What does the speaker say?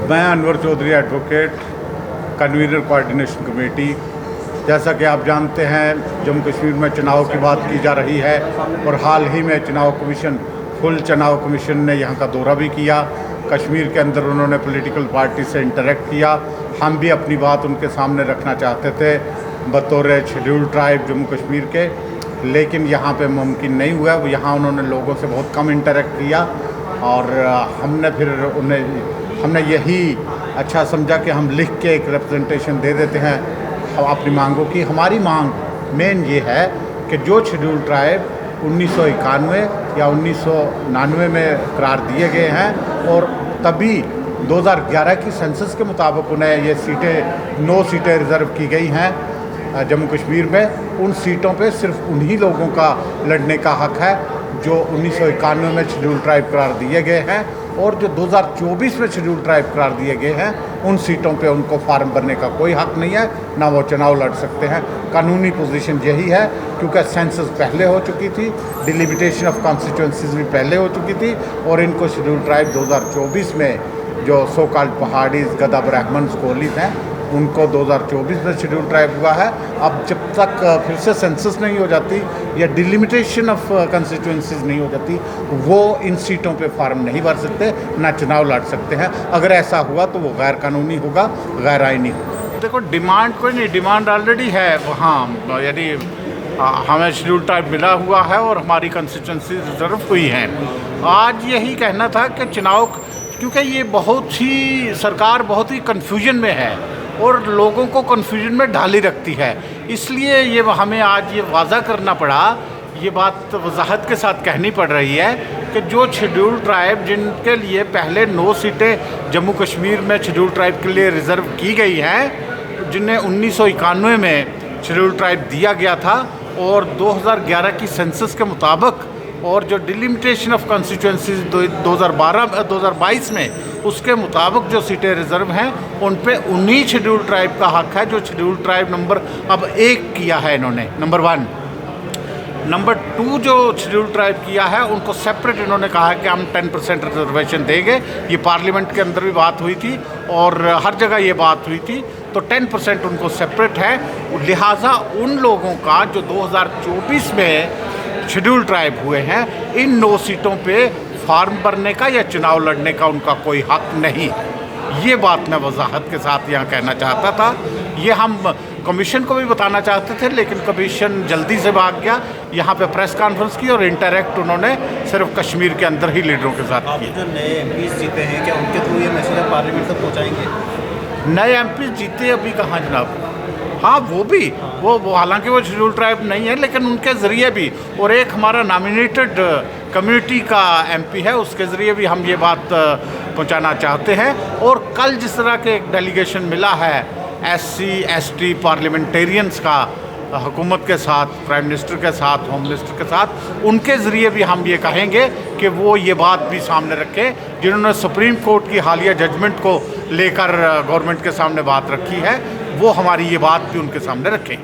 मैं Anwar Chaudhary advocate, convener coordination committee. जैसा कि आप जानते हैं, जम्मू कश्मीर में चुनाव की बात की जा रही है और हाल ही में चुनाव कमीशन, फुल चुनाव कमीशन ने यहाँ का दौरा भी किया। कश्मीर के अंदर उन्होंने पॉलिटिकल पार्टी से इंटरेक्ट किया। हम भी अपनी बात उनके सामने रखना चाहते थे बतौर शेड्यूल्ड ट्राइब जम्मू कश्मीर के, लेकिन यहाँ पे मुमकिन नहीं हुआ। यहाँ उन्होंने लोगों से बहुत कम इंटरेक्ट किया और हमने यही अच्छा समझा कि हम लिख के एक रिप्रेजेंटेशन दे देते हैं अपनी मांगों की। हमारी मांग मेन ये है कि जो शेड्यूल्ड ट्राइब 1991 या 1999 में करार दिए गए हैं और तभी 2011 की सेंसस के मुताबिक उन्हें ये सीटें 9 सीटें रिज़र्व की गई हैं जम्मू कश्मीर में। उन सीटों पे सिर्फ उन्हीं लोगों का लड़ने का हक़ है जो 1991 में शेड्यूल्ड ट्राइब करार दिए गए हैं, और जो 2024 में शेड्यूल्ड ट्राइब करार दिए गए हैं उन सीटों पे उनको फार्म भरने का कोई हक़ नहीं है, ना वो चुनाव लड़ सकते हैं। कानूनी पोजीशन यही है, क्योंकि सेंसस पहले हो चुकी थी, डिलिमिटेशन ऑफ कॉन्स्टिट्यूंसीज भी पहले हो चुकी थी, और इनको शेड्यूल्ड ट्राइब 2024 में जो सो कॉल्ड पहाड़ीज, गदा ब्राह्मण्स, कोलित हैं, उनको 2024 में शेड्यूल्ड ट्राइब हुआ है। अब जब तक फिर से सेंसस नहीं हो जाती या डिलिमिटेशन ऑफ कंस्टिट्यूंसीज नहीं हो जाती, वो इन सीटों पे फार्म नहीं भर सकते, ना चुनाव लड़ सकते हैं। अगर ऐसा हुआ तो वो गैर कानूनी होगा, गैर आइनी होगा। देखो, डिमांड कोई नहीं, डिमांड ऑलरेडी है वहाँ, यानी हमें शेड्यूल्ड ट्राइब मिला हुआ है और हमारी कंस्टिट्यूंसी रिजर्व हुई हैं। आज यही कहना था कि चुनाव, क्योंकि ये बहुत ही सरकार बहुत ही कन्फ्यूजन में है और लोगों को कन्फ्यूजन में डाली रखती है, इसलिए ये हमें आज ये वाज़ा करना पड़ा, ये बात वजाहत के साथ कहनी पड़ रही है कि जो शेड्यूल्ड ट्राइब जिनके लिए पहले 9 सीटें जम्मू कश्मीर में शेड्यूल्ड ट्राइब के लिए रिज़र्व की गई हैं, जिन्हें 1991 में शेड्यूल्ड ट्राइब दिया गया था और 2011 की सेंसस के मुताबिक और जो डिलिमिटेशन ऑफ कॉन्स्टिट्यूंसीज 2022 में उसके मुताबिक जो सीटें रिज़र्व हैं, उन पे उन्हीं शेड्यूल्ड ट्राइब का हक़ है जो शेड्यूल्ड ट्राइब नंबर अब 1 किया है इन्होंने, नंबर 1। नंबर 2 जो शेड्यूल्ड ट्राइब किया है उनको सेपरेट इन्होंने कहा है कि हम 10% रिजर्वेशन देंगे। ये पार्लियामेंट के अंदर भी बात हुई थी और हर जगह ये बात हुई थी, तो 10% उनको सेपरेट है। लिहाजा उन लोगों का जो 2024 में शेड्यूल्ड ट्राइब हुए हैं, इन 9 सीटों पे फार्म भरने का या चुनाव लड़ने का उनका कोई हक़ नहीं। ये बात मैं वजाहत के साथ यहाँ कहना चाहता था। ये हम कमीशन को भी बताना चाहते थे, लेकिन कमीशन जल्दी से भाग गया। यहाँ पे प्रेस कॉन्फ्रेंस की और इंटरेक्ट उन्होंने सिर्फ कश्मीर के अंदर ही लीडरों के साथ किया। जो नए एमपीज़ जीते हैं, क्या उनके थ्रू ये मैसेज पार्लियामेंट तक पहुँचाएंगे? नए एमपी जीते अभी कहाँ जनाब? हाँ, वो हालांकि वो शेड्यूल्ड ट्राइब नहीं है, लेकिन उनके ज़रिए भी, और एक हमारा नॉमिनेटेड कम्युनिटी का एमपी है, उसके ज़रिए भी हम ये बात पहुंचाना चाहते हैं। और कल जिस तरह के एक डेलीगेशन मिला है SC ST पार्लियामेंटेरियंस का हुकूमत के साथ, प्राइम मिनिस्टर के साथ, होम मिनिस्टर के साथ, उनके ज़रिए भी हम ये कहेंगे कि वो ये बात भी सामने रखें जिन्होंने सुप्रीम कोर्ट की हालिया जजमेंट को लेकर गवर्नमेंट के सामने बात रखी है, वो हमारी ये बात भी उनके सामने रखें।